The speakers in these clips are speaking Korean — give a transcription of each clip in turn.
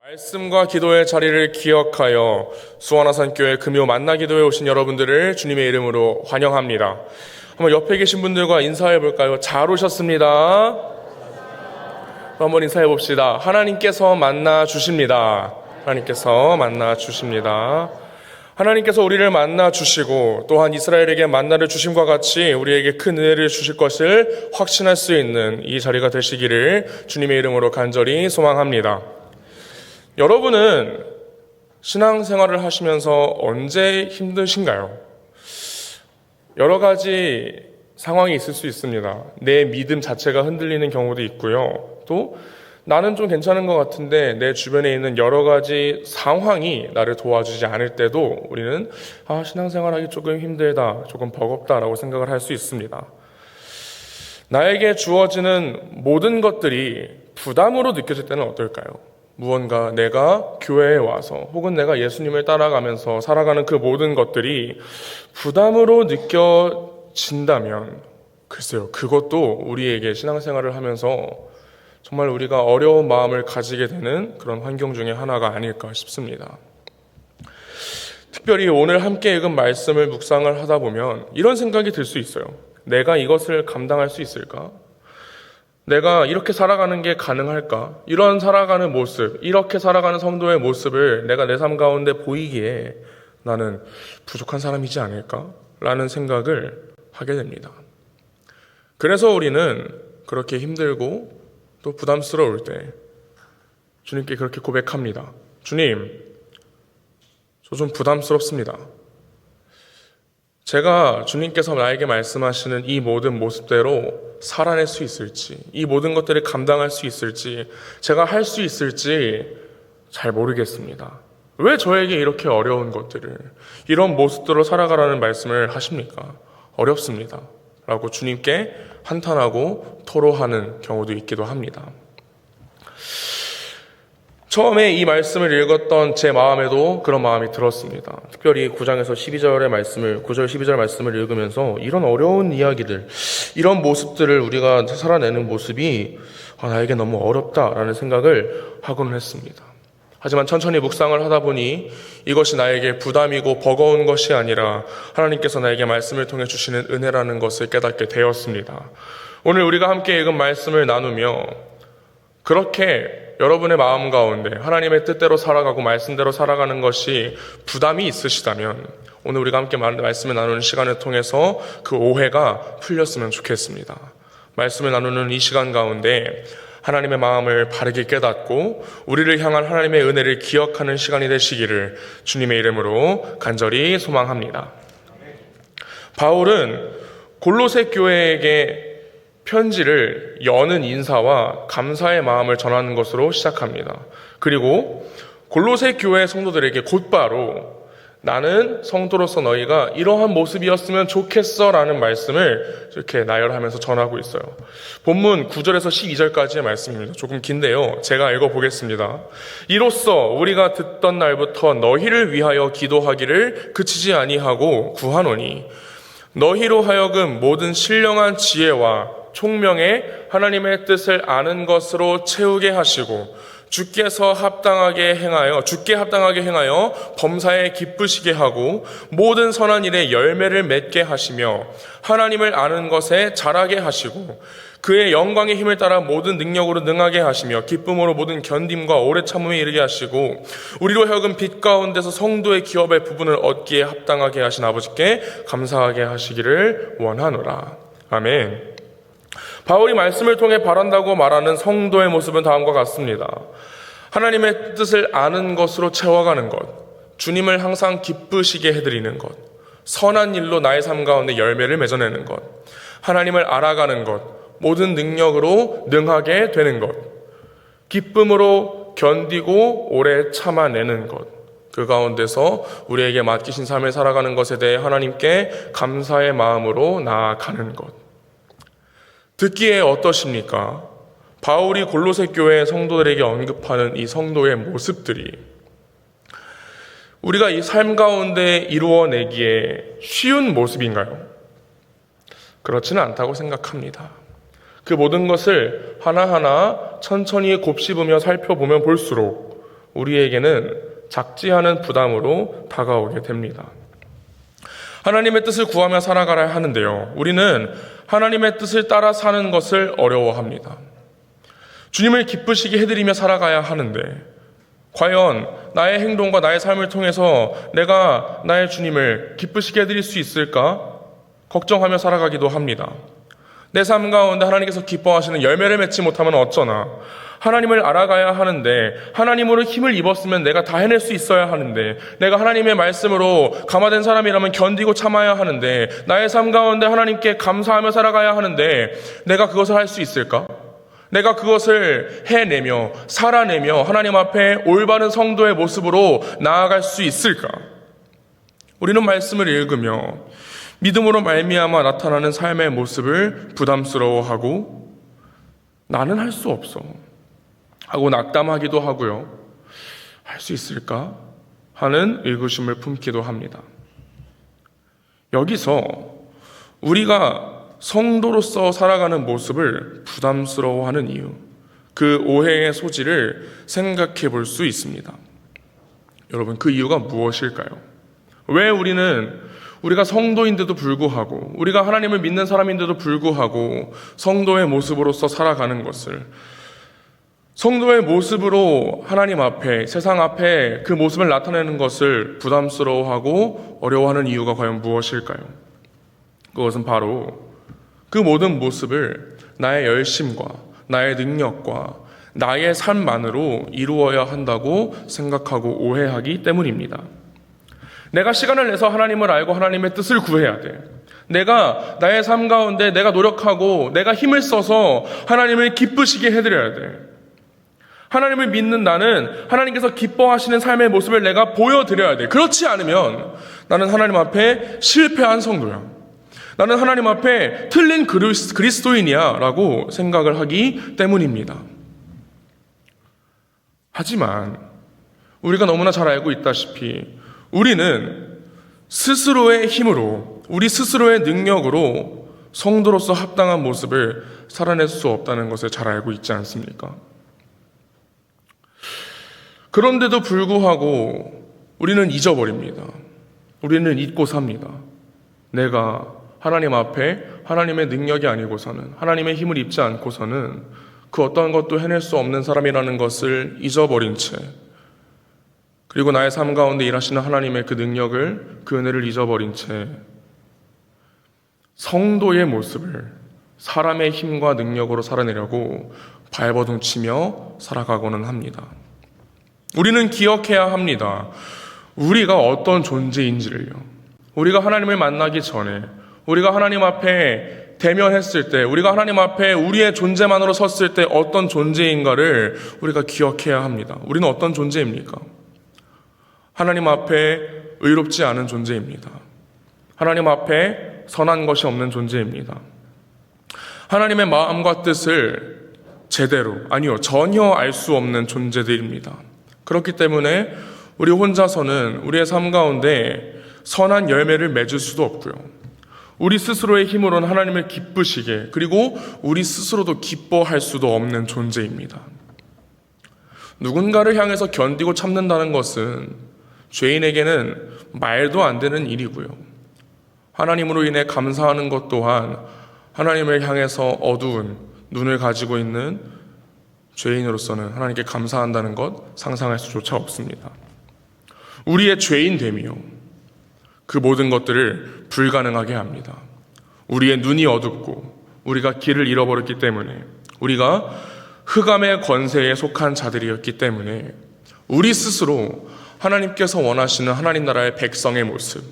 말씀과 기도의 자리를 기억하여 수원화산교회 금요 만나기도에 오신 여러분들을 주님의 이름으로 환영합니다. 한번 옆에 계신 분들과 인사해 볼까요? 잘 오셨습니다. 한번 인사해 봅시다. 하나님께서 만나 주십니다. 하나님께서 만나 주십니다. 하나님께서 우리를 만나 주시고 또한 이스라엘에게 만나를 주심과 같이 우리에게 큰 은혜를 주실 것을 확신할 수 있는 이 자리가 되시기를 주님의 이름으로 간절히 소망합니다. 여러분은 신앙생활을 하시면서 언제 힘드신가요? 여러 가지 상황이 있을 수 있습니다. 내 믿음 자체가 흔들리는 경우도 있고요. 또 나는 좀 괜찮은 것 같은데 내 주변에 있는 여러 가지 상황이 나를 도와주지 않을 때도 우리는 신앙생활하기 조금 힘들다, 조금 버겁다라고 생각을 할 수 있습니다. 나에게 주어지는 모든 것들이 부담으로 느껴질 때는 어떨까요? 무언가 내가 교회에 와서 혹은 내가 예수님을 따라가면서 살아가는 그 모든 것들이 부담으로 느껴진다면 글쎄요, 그것도 우리에게 신앙생활을 하면서 정말 우리가 어려운 마음을 가지게 되는 그런 환경 중에 하나가 아닐까 싶습니다. 특별히 오늘 함께 읽은 말씀을 묵상을 하다 보면 이런 생각이 들 수 있어요. 내가 이것을 감당할 수 있을까? 내가 이렇게 살아가는 게 가능할까? 이런 살아가는 모습, 이렇게 살아가는 성도의 모습을 내가 내 삶 가운데 보이기에 나는 부족한 사람이지 않을까? 라는 생각을 하게 됩니다. 그래서 우리는 그렇게 힘들고 또 부담스러울 때 주님께 그렇게 고백합니다. 주님, 저 좀 부담스럽습니다. 제가 주님께서 나에게 말씀하시는 이 모든 모습대로 살아낼 수 있을지, 이 모든 것들을 감당할 수 있을지, 제가 할 수 있을지 잘 모르겠습니다. 왜 저에게 이렇게 어려운 것들을, 이런 모습대로 살아가라는 말씀을 하십니까? 어렵습니다. 라고 주님께 한탄하고 토로하는 경우도 있기도 합니다. 처음에 이 말씀을 읽었던 제 마음에도 그런 마음이 들었습니다. 특별히 9장에서 9절 12절 말씀을 읽으면서 이런 어려운 이야기들, 이런 모습들을 우리가 살아내는 모습이 나에게 너무 어렵다라는 생각을 하곤 했습니다. 하지만 천천히 묵상을 하다 보니 이것이 나에게 부담이고 버거운 것이 아니라 하나님께서 나에게 말씀을 통해 주시는 은혜라는 것을 깨닫게 되었습니다. 오늘 우리가 함께 읽은 말씀을 나누며 그렇게 여러분의 마음 가운데 하나님의 뜻대로 살아가고 말씀대로 살아가는 것이 부담이 있으시다면 오늘 우리가 함께 말씀을 나누는 시간을 통해서 그 오해가 풀렸으면 좋겠습니다. 말씀을 나누는 이 시간 가운데 하나님의 마음을 바르게 깨닫고 우리를 향한 하나님의 은혜를 기억하는 시간이 되시기를 주님의 이름으로 간절히 소망합니다. 바울은 골로새 교회에게 편지를 여는 인사와 감사의 마음을 전하는 것으로 시작합니다. 그리고 골로새 교회 성도들에게 곧바로 나는 성도로서 너희가 이러한 모습이었으면 좋겠어 라는 말씀을 이렇게 나열하면서 전하고 있어요. 본문 9절에서 12절까지의 말씀입니다. 조금 긴데요. 제가 읽어보겠습니다. 이로써 우리가 듣던 날부터 너희를 위하여 기도하기를 그치지 아니하고 구하노니 너희로 하여금 모든 신령한 지혜와 총명에 하나님의 뜻을 아는 것으로 채우게 하시고 주께 합당하게 행하여 범사에 기쁘시게 하고 모든 선한 일에 열매를 맺게 하시며 하나님을 아는 것에 자라게 하시고 그의 영광의 힘을 따라 모든 능력으로 능하게 하시며 기쁨으로 모든 견딤과 오래 참음에 이르게 하시고 우리로 하여금 빛 가운데서 성도의 기업의 부분을 얻기에 합당하게 하신 아버지께 감사하게 하시기를 원하노라. 아멘. 바울이 말씀을 통해 바란다고 말하는 성도의 모습은 다음과 같습니다. 하나님의 뜻을 아는 것으로 채워가는 것, 주님을 항상 기쁘시게 해드리는 것, 선한 일로 나의 삶 가운데 열매를 맺어내는 것, 하나님을 알아가는 것, 모든 능력으로 능하게 되는 것, 기쁨으로 견디고 오래 참아내는 것, 그 가운데서 우리에게 맡기신 삶을 살아가는 것에 대해 하나님께 감사의 마음으로 나아가는 것. 듣기에 어떠십니까? 바울이 골로새 교회 성도들에게 언급하는 이 성도의 모습들이 우리가 이 삶 가운데 이루어내기에 쉬운 모습인가요? 그렇지는 않다고 생각합니다. 그 모든 것을 하나하나 천천히 곱씹으며 살펴보면 볼수록 우리에게는 작지 않은 부담으로 다가오게 됩니다. 하나님의 뜻을 구하며 살아가야 하는데요. 우리는 하나님의 뜻을 따라 사는 것을 어려워합니다. 주님을 기쁘시게 해드리며 살아가야 하는데 과연 나의 행동과 나의 삶을 통해서 내가 나의 주님을 기쁘시게 해드릴 수 있을까? 걱정하며 살아가기도 합니다. 내 삶 가운데 하나님께서 기뻐하시는 열매를 맺지 못하면 어쩌나. 하나님을 알아가야 하는데 하나님으로 힘을 입었으면 내가 다 해낼 수 있어야 하는데 내가 하나님의 말씀으로 감화된 사람이라면 견디고 참아야 하는데 나의 삶 가운데 하나님께 감사하며 살아가야 하는데 내가 그것을 할 수 있을까? 내가 그것을 해내며 살아내며 하나님 앞에 올바른 성도의 모습으로 나아갈 수 있을까? 우리는 말씀을 읽으며 믿음으로 말미암아 나타나는 삶의 모습을 부담스러워하고 나는 할 수 없어 하고 낙담하기도 하고요. 할 수 있을까? 하는 의구심을 품기도 합니다. 여기서 우리가 성도로서 살아가는 모습을 부담스러워하는 이유, 그 오해의 소지를 생각해 볼 수 있습니다. 여러분, 그 이유가 무엇일까요? 왜 우리가 성도인데도 불구하고 우리가 하나님을 믿는 사람인데도 불구하고 성도의 모습으로서 살아가는 것을 성도의 모습으로 하나님 앞에 세상 앞에 그 모습을 나타내는 것을 부담스러워하고 어려워하는 이유가 과연 무엇일까요? 그것은 바로 그 모든 모습을 나의 열심과 나의 능력과 나의 삶만으로 이루어야 한다고 생각하고 오해하기 때문입니다. 내가 시간을 내서 하나님을 알고 하나님의 뜻을 구해야 돼. 내가 나의 삶 가운데 내가 노력하고 내가 힘을 써서 하나님을 기쁘시게 해드려야 돼. 하나님을 믿는 나는 하나님께서 기뻐하시는 삶의 모습을 내가 보여드려야 돼. 그렇지 않으면 나는 하나님 앞에 실패한 성도야. 나는 하나님 앞에 틀린 그리스도인이야 라고 생각을 하기 때문입니다. 하지만 우리가 너무나 잘 알고 있다시피 우리는 스스로의 힘으로 우리 스스로의 능력으로 성도로서 합당한 모습을 살아낼 수 없다는 것을 잘 알고 있지 않습니까? 그런데도 불구하고 우리는 잊어버립니다. 우리는 잊고 삽니다. 내가 하나님 앞에 하나님의 능력이 아니고서는 하나님의 힘을 입지 않고서는 그 어떤 것도 해낼 수 없는 사람이라는 것을 잊어버린 채 그리고 나의 삶 가운데 일하시는 하나님의 그 능력을 그 은혜를 잊어버린 채 성도의 모습을 사람의 힘과 능력으로 살아내려고 발버둥치며 살아가고는 합니다. 우리는 기억해야 합니다. 우리가 어떤 존재인지를요. 우리가 하나님을 만나기 전에 우리가 하나님 앞에 대면했을 때 우리가 하나님 앞에 우리의 존재만으로 섰을 때 어떤 존재인가를 우리가 기억해야 합니다. 우리는 어떤 존재입니까? 하나님 앞에 의롭지 않은 존재입니다. 하나님 앞에 선한 것이 없는 존재입니다. 하나님의 마음과 뜻을 전혀 알 수 없는 존재들입니다. 그렇기 때문에 우리 혼자서는 우리의 삶 가운데 선한 열매를 맺을 수도 없고요. 우리 스스로의 힘으로는 하나님을 기쁘시게 그리고 우리 스스로도 기뻐할 수도 없는 존재입니다. 누군가를 향해서 견디고 참는다는 것은 죄인에게는 말도 안 되는 일이고요. 하나님으로 인해 감사하는 것 또한 하나님을 향해서 어두운 눈을 가지고 있는 죄인으로서는 하나님께 감사한다는 것 상상할 수조차 없습니다. 우리의 죄인됨이요. 그 모든 것들을 불가능하게 합니다. 우리의 눈이 어둡고 우리가 길을 잃어버렸기 때문에 우리가 흑암의 권세에 속한 자들이었기 때문에 우리 스스로 하나님께서 원하시는 하나님 나라의 백성의 모습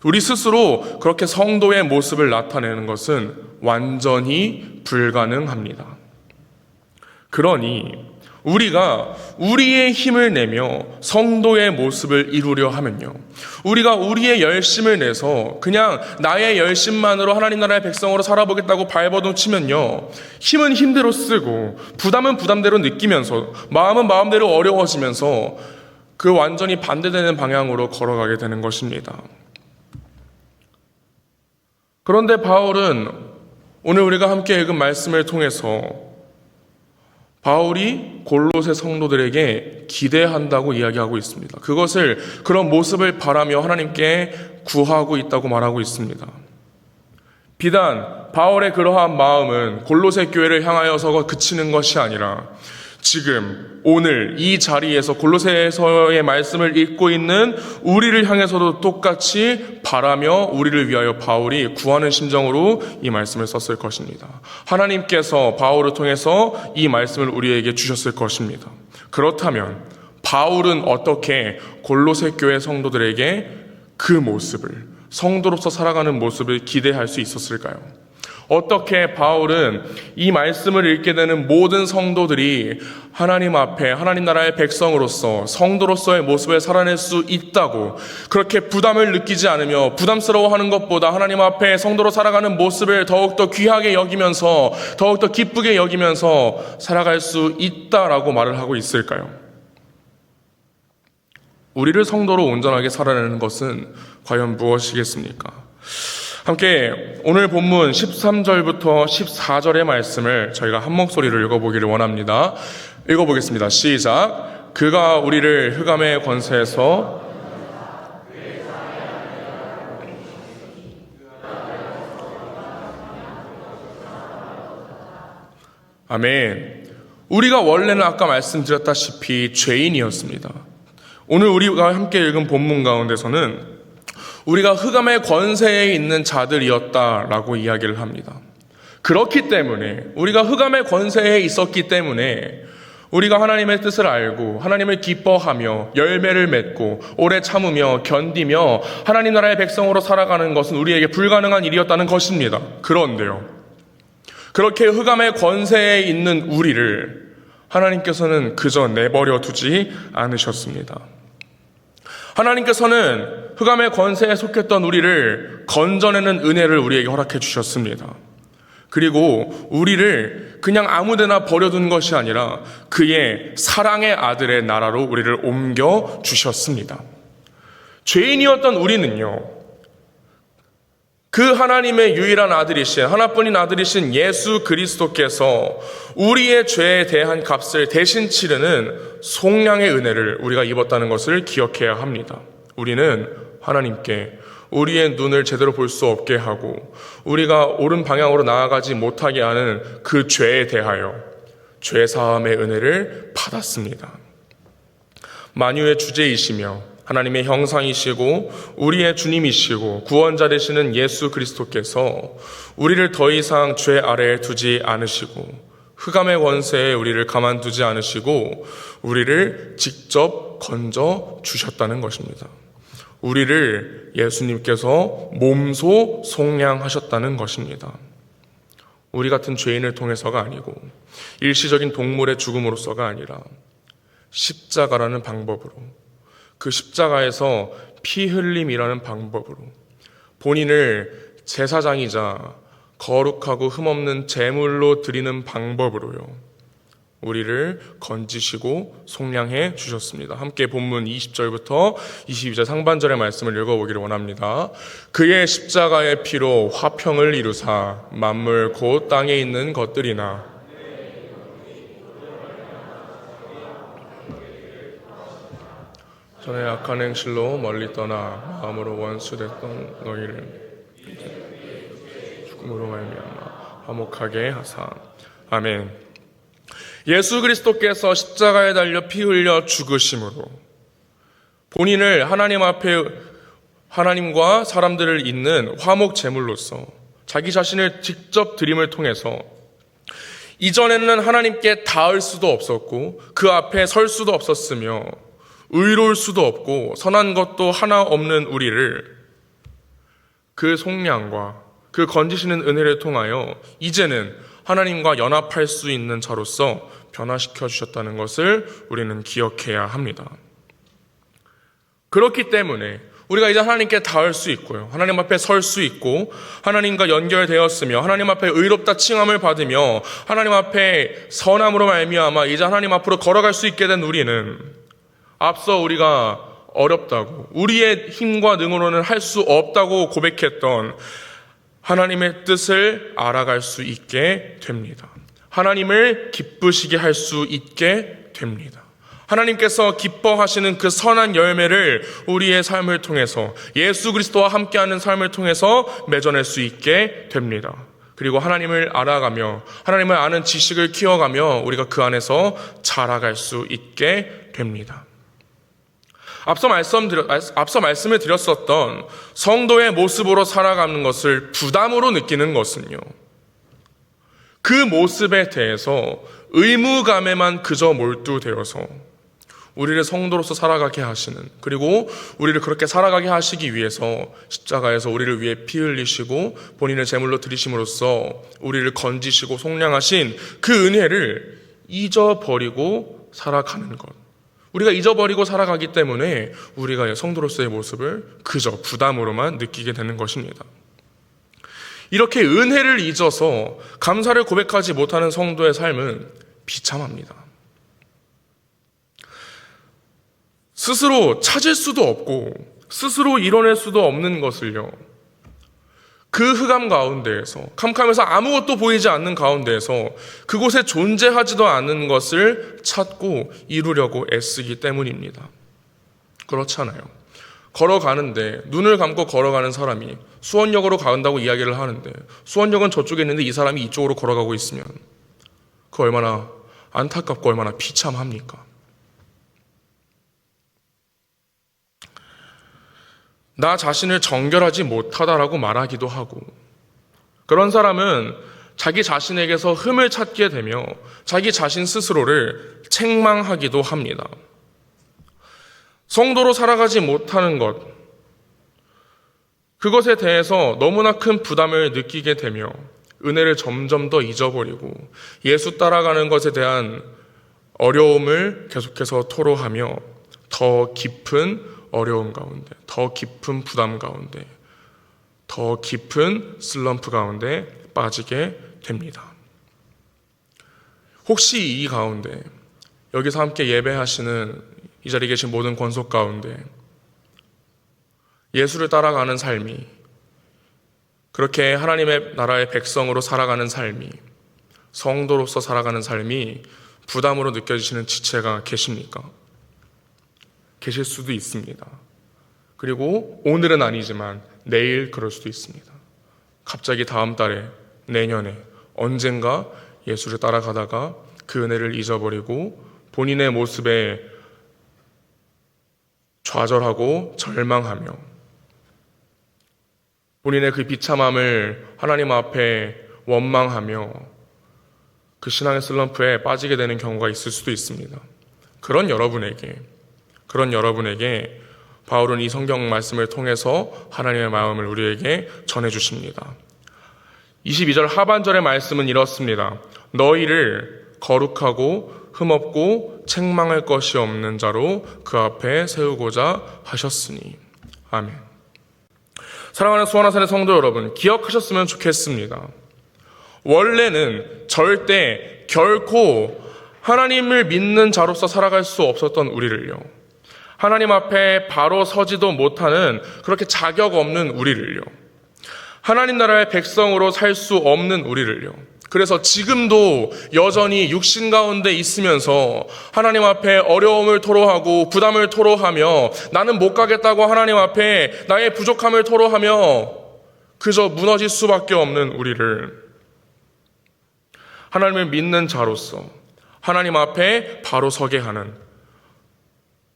우리 스스로 그렇게 성도의 모습을 나타내는 것은 완전히 불가능합니다. 그러니 우리가 우리의 힘을 내며 성도의 모습을 이루려 하면요. 우리가 우리의 열심을 내서 그냥 나의 열심만으로 하나님 나라의 백성으로 살아보겠다고 발버둥 치면요. 힘은 힘대로 쓰고 부담은 부담대로 느끼면서 마음은 마음대로 어려워지면서 그 완전히 반대되는 방향으로 걸어가게 되는 것입니다. 그런데 바울은 오늘 우리가 함께 읽은 말씀을 통해서 바울이 골로새 성도들에게 기대한다고 이야기하고 있습니다. 그런 모습을 바라며 하나님께 구하고 있다고 말하고 있습니다. 비단 바울의 그러한 마음은 골로새 교회를 향하여서 그치는 것이 아니라 지금 오늘 이 자리에서 골로새서의 말씀을 읽고 있는 우리를 향해서도 똑같이 바라며 우리를 위하여 바울이 구하는 심정으로 이 말씀을 썼을 것입니다. 하나님께서 바울을 통해서 이 말씀을 우리에게 주셨을 것입니다. 그렇다면 바울은 어떻게 골로새 교회 성도들에게 그 모습을, 성도로서 살아가는 모습을 기대할 수 있었을까요? 어떻게 바울은 이 말씀을 읽게 되는 모든 성도들이 하나님 앞에 하나님 나라의 백성으로서 성도로서의 모습을 살아낼 수 있다고 그렇게 부담을 느끼지 않으며 부담스러워하는 것보다 하나님 앞에 성도로 살아가는 모습을 더욱더 귀하게 여기면서 더욱더 기쁘게 여기면서 살아갈 수 있다라고 말을 하고 있을까요? 우리를 성도로 온전하게 살아내는 것은 과연 무엇이겠습니까? 함께 오늘 본문 13절부터 14절의 말씀을 저희가 한 목소리로 읽어보기를 원합니다. 읽어보겠습니다. 시작. 그가 우리를 흑암의 권세에서 아멘. 우리가 원래는 아까 말씀드렸다시피 죄인이었습니다. 오늘 우리가 함께 읽은 본문 가운데서는 우리가 흑암의 권세에 있는 자들이었다라고 이야기를 합니다. 그렇기 때문에 우리가 흑암의 권세에 있었기 때문에 우리가 하나님의 뜻을 알고 하나님을 기뻐하며 열매를 맺고 오래 참으며 견디며 하나님 나라의 백성으로 살아가는 것은 우리에게 불가능한 일이었다는 것입니다. 그런데요, 그렇게 흑암의 권세에 있는 우리를 하나님께서는 그저 내버려 두지 않으셨습니다. 하나님께서는 흑암의 권세에 속했던 우리를 건져내는 은혜를 우리에게 허락해 주셨습니다. 그리고 우리를 그냥 아무데나 버려둔 것이 아니라 그의 사랑의 아들의 나라로 우리를 옮겨 주셨습니다. 죄인이었던 우리는요, 그 하나님의 유일한 아들이신, 하나뿐인 아들이신 예수 그리스도께서 우리의 죄에 대한 값을 대신 치르는 속량의 은혜를 우리가 입었다는 것을 기억해야 합니다. 우리는 하나님께 우리의 눈을 제대로 볼 수 없게 하고 우리가 옳은 방향으로 나아가지 못하게 하는 그 죄에 대하여 죄사함의 은혜를 받았습니다. 만유의 주제이시며 하나님의 형상이시고 우리의 주님이시고 구원자 되시는 예수 그리스도께서 우리를 더 이상 죄 아래에 두지 않으시고 흑암의 권세에 우리를 가만두지 않으시고 우리를 직접 건져 주셨다는 것입니다. 우리를 예수님께서 몸소 속량하셨다는 것입니다. 우리 같은 죄인을 통해서가 아니고 일시적인 동물의 죽음으로서가 아니라 십자가라는 방법으로, 그 십자가에서 피 흘림이라는 방법으로 본인을 제사장이자 거룩하고 흠없는 제물로 드리는 방법으로요, 우리를 건지시고 속량해 주셨습니다. 함께 본문 20절부터 22절 상반절의 말씀을 읽어보기를 원합니다. 그의 십자가의 피로 화평을 이루사 만물 곧 땅에 있는 것들이나 전에 악한 행실로 멀리 떠나 마음으로 원수됐던 너희를 죽음으로 말미암아 화목하게 하사. 아멘. 예수 그리스도께서 십자가에 달려 피 흘려 죽으심으로 본인을 하나님 앞에 하나님과 사람들을 잇는 화목 제물로서 자기 자신을 직접 드림을 통해서 이전에는 하나님께 닿을 수도 없었고 그 앞에 설 수도 없었으며 의로울 수도 없고 선한 것도 하나 없는 우리를 그 속량과 그 건지시는 은혜를 통하여 이제는 하나님과 연합할 수 있는 자로서 변화시켜 주셨다는 것을 우리는 기억해야 합니다. 그렇기 때문에 우리가 이제 하나님께 닿을 수 있고요, 하나님 앞에 설 수 있고 하나님과 연결되었으며 하나님 앞에 의롭다 칭함을 받으며 하나님 앞에 선함으로 말미암아 이제 하나님 앞으로 걸어갈 수 있게 된 우리는 앞서 우리가 어렵다고 우리의 힘과 능으로는 할 수 없다고 고백했던 하나님의 뜻을 알아갈 수 있게 됩니다. 하나님을 기쁘시게 할 수 있게 됩니다. 하나님께서 기뻐하시는 그 선한 열매를 우리의 삶을 통해서, 예수 그리스도와 함께하는 삶을 통해서 맺어낼 수 있게 됩니다. 그리고 하나님을 알아가며 하나님을 아는 지식을 키워가며 우리가 그 안에서 자라갈 수 있게 됩니다. 앞서 말씀을 드렸었던 성도의 모습으로 살아가는 것을 부담으로 느끼는 것은요, 그 모습에 대해서 의무감에만 그저 몰두되어서 우리를 성도로서 살아가게 하시는, 그리고 우리를 그렇게 살아가게 하시기 위해서 십자가에서 우리를 위해 피 흘리시고 본인의 제물로 드리심으로써 우리를 건지시고 속량하신 그 은혜를 잊어버리고 살아가는 것, 우리가 잊어버리고 살아가기 때문에 우리가 성도로서의 모습을 그저 부담으로만 느끼게 되는 것입니다. 이렇게 은혜를 잊어서 감사를 고백하지 못하는 성도의 삶은 비참합니다. 스스로 찾을 수도 없고 스스로 이뤄낼 수도 없는 것을요, 그 흑암 가운데에서, 캄캄해서 아무것도 보이지 않는 가운데에서 그곳에 존재하지도 않는 것을 찾고 이루려고 애쓰기 때문입니다. 그렇잖아요. 걸어가는데, 눈을 감고 걸어가는 사람이 수원역으로 간다고 이야기를 하는데 수원역은 저쪽에 있는데 이 사람이 이쪽으로 걸어가고 있으면 그 얼마나 안타깝고 얼마나 비참합니까? 나 자신을 정결하지 못하다라고 말하기도 하고, 그런 사람은 자기 자신에게서 흠을 찾게 되며 자기 자신 스스로를 책망하기도 합니다. 성도로 살아가지 못하는 것, 그것에 대해서 너무나 큰 부담을 느끼게 되며 은혜를 점점 더 잊어버리고 예수 따라가는 것에 대한 어려움을 계속해서 토로하며 더 깊은 어려움 가운데, 더 깊은 부담 가운데, 더 깊은 슬럼프 가운데 빠지게 됩니다. 혹시 이 가운데, 여기서 함께 예배하시는 이 자리에 계신 모든 권속 가운데 예수를 따라가는 삶이, 그렇게 하나님의 나라의 백성으로 살아가는 삶이, 성도로서 살아가는 삶이 부담으로 느껴지시는 지체가 계십니까? 계실 수도 있습니다. 그리고 오늘은 아니지만 내일 그럴 수도 있습니다. 갑자기 다음 달에, 내년에, 언젠가 예수를 따라가다가 그 은혜를 잊어버리고 본인의 모습에 좌절하고 절망하며 본인의 그 비참함을 하나님 앞에 원망하며 그 신앙의 슬럼프에 빠지게 되는 경우가 있을 수도 있습니다. 그런 여러분에게 바울은 이 성경 말씀을 통해서 하나님의 마음을 우리에게 전해주십니다. 22절 하반절의 말씀은 이렇습니다. 너희를 거룩하고 흠없고 책망할 것이 없는 자로 그 앞에 세우고자 하셨으니. 아멘. 사랑하는 수원화산의 성도 여러분, 기억하셨으면 좋겠습니다. 원래는 절대 결코 하나님을 믿는 자로서 살아갈 수 없었던 우리를요, 하나님 앞에 바로 서지도 못하는 그렇게 자격 없는 우리를요, 하나님 나라의 백성으로 살 수 없는 우리를요, 그래서 지금도 여전히 육신 가운데 있으면서 하나님 앞에 어려움을 토로하고 부담을 토로하며 나는 못 가겠다고 하나님 앞에 나의 부족함을 토로하며 그저 무너질 수밖에 없는 우리를 하나님을 믿는 자로서 하나님 앞에 바로 서게 하는,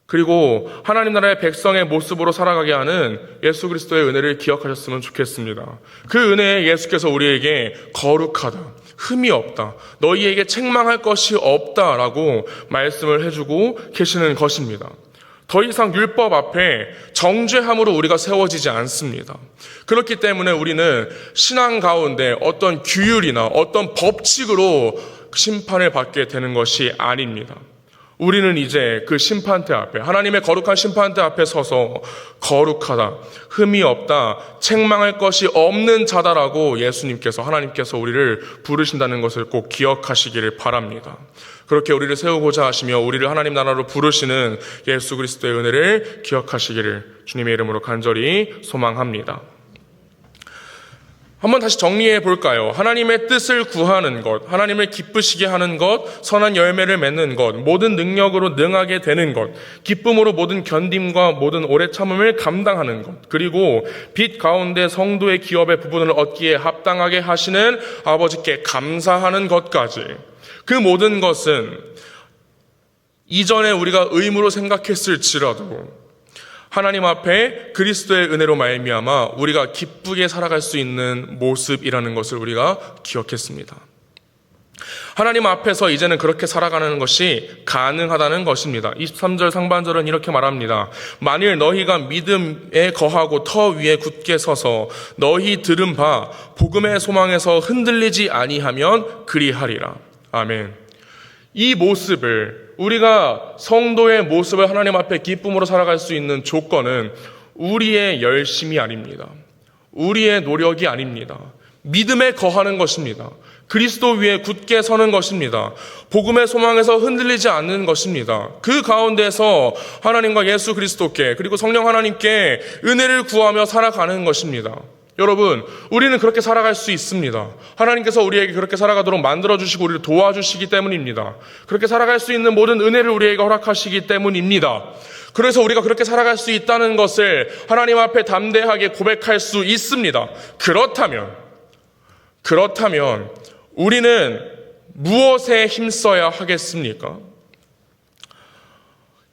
그리고 하나님 나라의 백성의 모습으로 살아가게 하는 예수 그리스도의 은혜를 기억하셨으면 좋겠습니다. 그 은혜에 예수께서 우리에게 거룩하다, 흠이 없다, 너희에게 책망할 것이 없다라고 말씀을 해주고 계시는 것입니다. 더 이상 율법 앞에 정죄함으로 우리가 세워지지 않습니다. 그렇기 때문에 우리는 신앙 가운데 어떤 규율이나 어떤 법칙으로 심판을 받게 되는 것이 아닙니다. 우리는 이제 그 심판대 앞에, 하나님의 거룩한 심판대 앞에 서서 거룩하다, 흠이 없다, 책망할 것이 없는 자다라고 예수님께서, 하나님께서 우리를 부르신다는 것을 꼭 기억하시기를 바랍니다. 그렇게 우리를 세우고자 하시며 우리를 하나님 나라로 부르시는 예수 그리스도의 은혜를 기억하시기를 주님의 이름으로 간절히 소망합니다. 한번 다시 정리해 볼까요? 하나님의 뜻을 구하는 것, 하나님을 기쁘시게 하는 것, 선한 열매를 맺는 것, 모든 능력으로 능하게 되는 것, 기쁨으로 모든 견딤과 모든 오래 참음을 감당하는 것, 그리고 빛 가운데 성도의 기업의 부분을 얻기에 합당하게 하시는 아버지께 감사하는 것까지, 그 모든 것은 이전에 우리가 의무로 생각했을지라도 하나님 앞에 그리스도의 은혜로 말미암아 우리가 기쁘게 살아갈 수 있는 모습이라는 것을 우리가 기억했습니다. 하나님 앞에서 이제는 그렇게 살아가는 것이 가능하다는 것입니다. 23절 상반절은 이렇게 말합니다. 만일 너희가 믿음에 거하고 터 위에 굳게 서서 너희 들은 바 복음의 소망에서 흔들리지 아니하면 그리하리라. 아멘. 이 모습을, 우리가 성도의 모습을 하나님 앞에 기쁨으로 살아갈 수 있는 조건은 우리의 열심이 아닙니다. 우리의 노력이 아닙니다. 믿음에 거하는 것입니다. 그리스도 위에 굳게 서는 것입니다. 복음의 소망에서 흔들리지 않는 것입니다. 그 가운데서 하나님과 예수 그리스도께, 그리고 성령 하나님께 은혜를 구하며 살아가는 것입니다. 여러분, 우리는 그렇게 살아갈 수 있습니다. 하나님께서 우리에게 그렇게 살아가도록 만들어주시고 우리를 도와주시기 때문입니다. 그렇게 살아갈 수 있는 모든 은혜를 우리에게 허락하시기 때문입니다. 그래서 우리가 그렇게 살아갈 수 있다는 것을 하나님 앞에 담대하게 고백할 수 있습니다. 그렇다면 우리는 무엇에 힘써야 하겠습니까?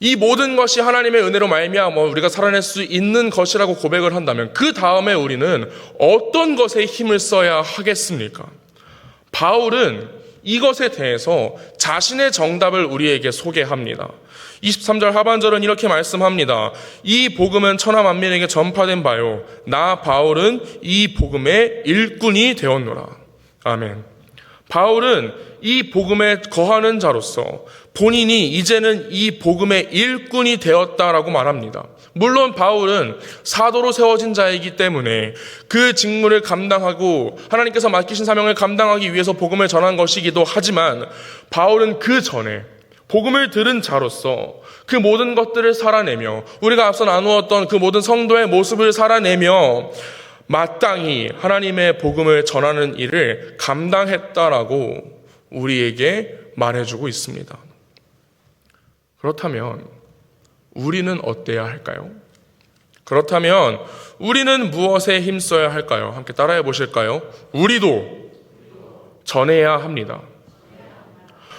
이 모든 것이 하나님의 은혜로 말미암아 우리가 살아낼 수 있는 것이라고 고백을 한다면 그 다음에 우리는 어떤 것에 힘을 써야 하겠습니까? 바울은 이것에 대해서 자신의 정답을 우리에게 소개합니다. 23절 하반절은 이렇게 말씀합니다. 이 복음은 천하 만민에게 전파된 바요, 나 바울은 이 복음의 일꾼이 되었노라. 아멘. 바울은 이 복음에 거하는 자로서 본인이 이제는 이 복음의 일꾼이 되었다라고 말합니다. 물론 바울은 사도로 세워진 자이기 때문에 그 직무를 감당하고 하나님께서 맡기신 사명을 감당하기 위해서 복음을 전한 것이기도 하지만, 바울은 그 전에 복음을 들은 자로서 그 모든 것들을 살아내며, 우리가 앞서 나누었던 그 모든 성도의 모습을 살아내며 마땅히 하나님의 복음을 전하는 일을 감당했다라고 우리에게 말해주고 있습니다. 그렇다면 우리는 어때야 할까요? 그렇다면 우리는 무엇에 힘써야 할까요? 함께 따라해 보실까요? 우리도 전해야 합니다.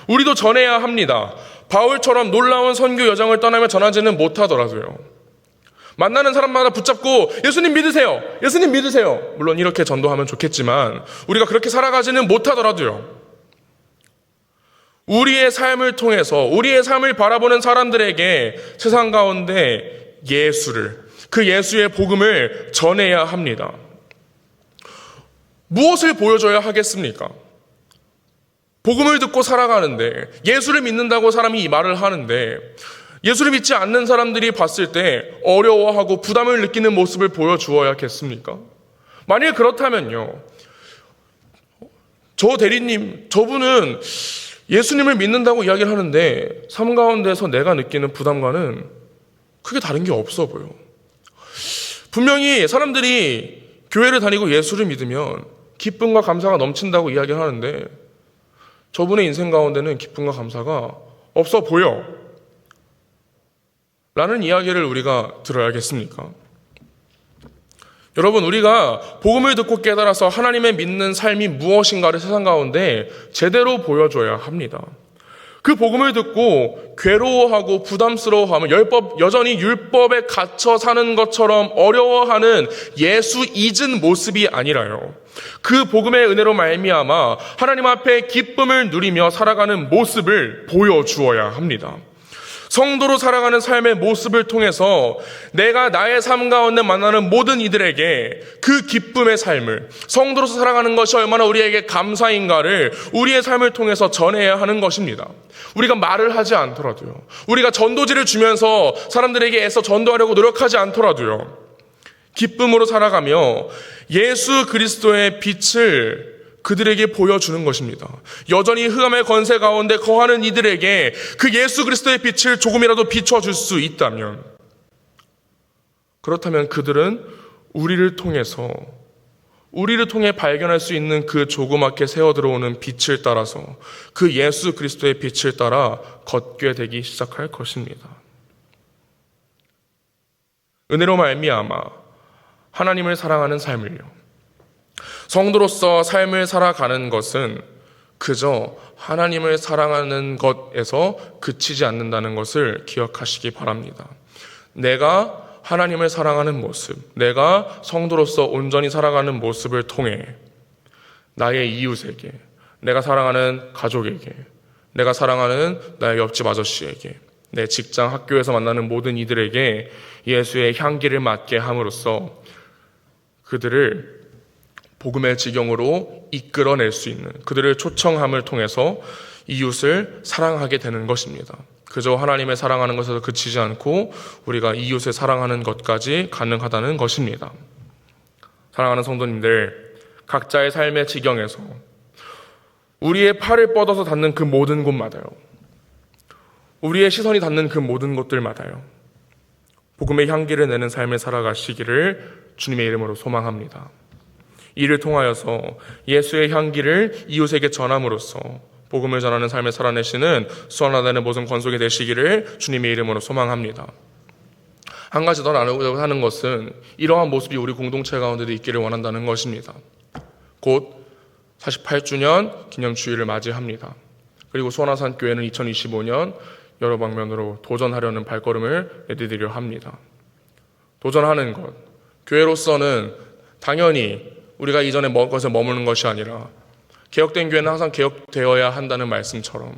우리도 전해야 합니다. 바울처럼 놀라운 선교 여정을 떠나며 전하지는 못하더라도요, 만나는 사람마다 붙잡고 예수님 믿으세요, 예수님 믿으세요, 물론 이렇게 전도하면 좋겠지만 우리가 그렇게 살아가지는 못하더라도요, 우리의 삶을 통해서 우리의 삶을 바라보는 사람들에게 세상 가운데 그 예수의 복음을 전해야 합니다. 무엇을 보여줘야 하겠습니까? 복음을 듣고 살아가는데, 예수를 믿는다고 사람이 이 말을 하는데 예수를 믿지 않는 사람들이 봤을 때 어려워하고 부담을 느끼는 모습을 보여주어야겠습니까? 만일 그렇다면요, 저 대리님, 저분은 예수님을 믿는다고 이야기를 하는데 삶 가운데서 내가 느끼는 부담과는 크게 다른 게 없어 보여. 분명히 사람들이 교회를 다니고 예수를 믿으면 기쁨과 감사가 넘친다고 이야기를 하는데 저분의 인생 가운데는 기쁨과 감사가 없어 보여 라는 이야기를 우리가 들어야겠습니까? 여러분, 우리가 복음을 듣고 깨달아서 하나님의 믿는 삶이 무엇인가를 세상 가운데 제대로 보여줘야 합니다. 그 복음을 듣고 괴로워하고 부담스러워하면 여전히 율법에 갇혀 사는 것처럼 어려워하는 예수 잊은 모습이 아니라요, 그 복음의 은혜로 말미암아 하나님 앞에 기쁨을 누리며 살아가는 모습을 보여주어야 합니다. 성도로 살아가는 삶의 모습을 통해서 내가 나의 삶 가운데 만나는 모든 이들에게 그 기쁨의 삶을, 성도로서 살아가는 것이 얼마나 우리에게 감사인가를 우리의 삶을 통해서 전해야 하는 것입니다. 우리가 말을 하지 않더라도요, 우리가 전도지를 주면서 사람들에게 애써 전도하려고 노력하지 않더라도요, 기쁨으로 살아가며 예수 그리스도의 빛을 그들에게 보여주는 것입니다. 여전히 흑암의 권세 가운데 거하는 이들에게 그 예수 그리스도의 빛을 조금이라도 비춰줄 수 있다면, 그렇다면 그들은 우리를 통해서 우리를 통해 발견할 수 있는 그 조그맣게 새어 들어오는 빛을 따라서 그 예수 그리스도의 빛을 따라 걷게 되기 시작할 것입니다. 은혜로 말미암아 하나님을 사랑하는 삶을요, 성도로서 삶을 살아가는 것은 그저 하나님을 사랑하는 것에서 그치지 않는다는 것을 기억하시기 바랍니다. 내가 하나님을 사랑하는 모습, 내가 성도로서 온전히 살아가는 모습을 통해 나의 이웃에게, 내가 사랑하는 가족에게, 내가 사랑하는 나의 옆집 아저씨에게, 내 직장, 학교에서 만나는 모든 이들에게 예수의 향기를 맡게 함으로써 그들을 복음의 지경으로 이끌어낼 수 있는, 그들을 초청함을 통해서 이웃을 사랑하게 되는 것입니다. 그저 하나님의 사랑하는 것에서 그치지 않고 우리가 이웃을 사랑하는 것까지 가능하다는 것입니다. 사랑하는 성도님들, 각자의 삶의 지경에서 우리의 팔을 뻗어서 닿는 그 모든 곳마다요, 우리의 시선이 닿는 그 모든 곳들마다요, 복음의 향기를 내는 삶을 살아가시기를 주님의 이름으로 소망합니다. 이를 통하여서 예수의 향기를 이웃에게 전함으로써 복음을 전하는 삶을 살아내시는 수원하다는 모든 권속이 되시기를 주님의 이름으로 소망합니다. 한 가지 더 나누고자 하는 것은 이러한 모습이 우리 공동체 가운데도 있기를 원한다는 것입니다. 곧 48주년 기념주일을 맞이합니다. 그리고 수원하산교회는 2025년 여러 방면으로 도전하려는 발걸음을 내디디려 합니다. 도전하는 것, 교회로서는 당연히 우리가 이전에 것에 머무는 것이 아니라 개혁된 교회는 항상 개혁되어야 한다는 말씀처럼,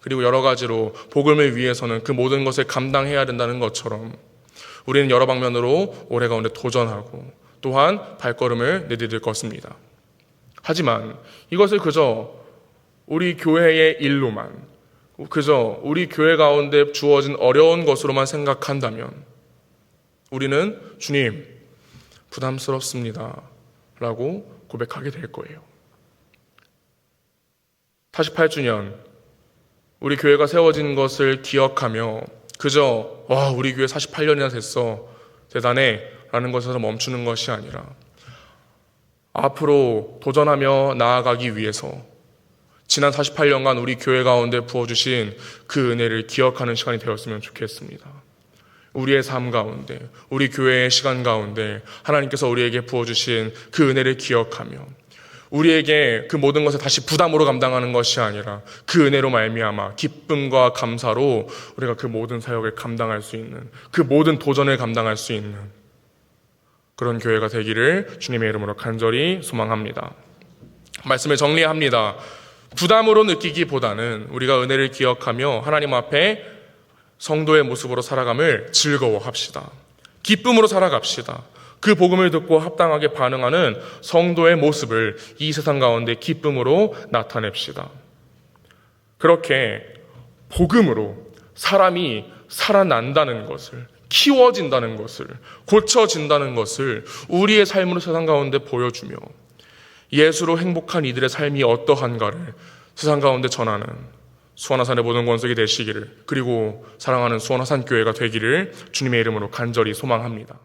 그리고 여러 가지로 복음을 위해서는 그 모든 것을 감당해야 된다는 것처럼 우리는 여러 방면으로 올해 가운데 도전하고 또한 발걸음을 내디딜 것입니다. 하지만 이것을 그저 우리 교회의 일로만, 그저 우리 교회 가운데 주어진 어려운 것으로만 생각한다면 우리는 주님, 부담스럽습니다 라고 고백하게 될 거예요. 48주년, 우리 교회가 세워진 것을 기억하며 그저 우리 교회 48년이나 됐어, 대단해 라는 것에서 멈추는 것이 아니라 앞으로 도전하며 나아가기 위해서 지난 48년간 우리 교회 가운데 부어주신 그 은혜를 기억하는 시간이 되었으면 좋겠습니다. 우리의 삶 가운데, 우리 교회의 시간 가운데 하나님께서 우리에게 부어주신 그 은혜를 기억하며 우리에게 그 모든 것을 다시 부담으로 감당하는 것이 아니라 그 은혜로 말미암아 기쁨과 감사로 우리가 그 모든 사역을 감당할 수 있는, 그 모든 도전을 감당할 수 있는 그런 교회가 되기를 주님의 이름으로 간절히 소망합니다. 말씀을 정리합니다. 부담으로 느끼기보다는 우리가 은혜를 기억하며 하나님 앞에 성도의 모습으로 살아감을 즐거워합시다. 기쁨으로 살아갑시다. 그 복음을 듣고 합당하게 반응하는 성도의 모습을 이 세상 가운데 기쁨으로 나타냅시다. 그렇게 복음으로 사람이 살아난다는 것을, 키워진다는 것을, 고쳐진다는 것을 우리의 삶으로 세상 가운데 보여주며 예수로 행복한 이들의 삶이 어떠한가를 세상 가운데 전하는 수원하산의 모든 권속이 되시기를, 그리고 사랑하는 수원하산교회가 되기를 주님의 이름으로 간절히 소망합니다.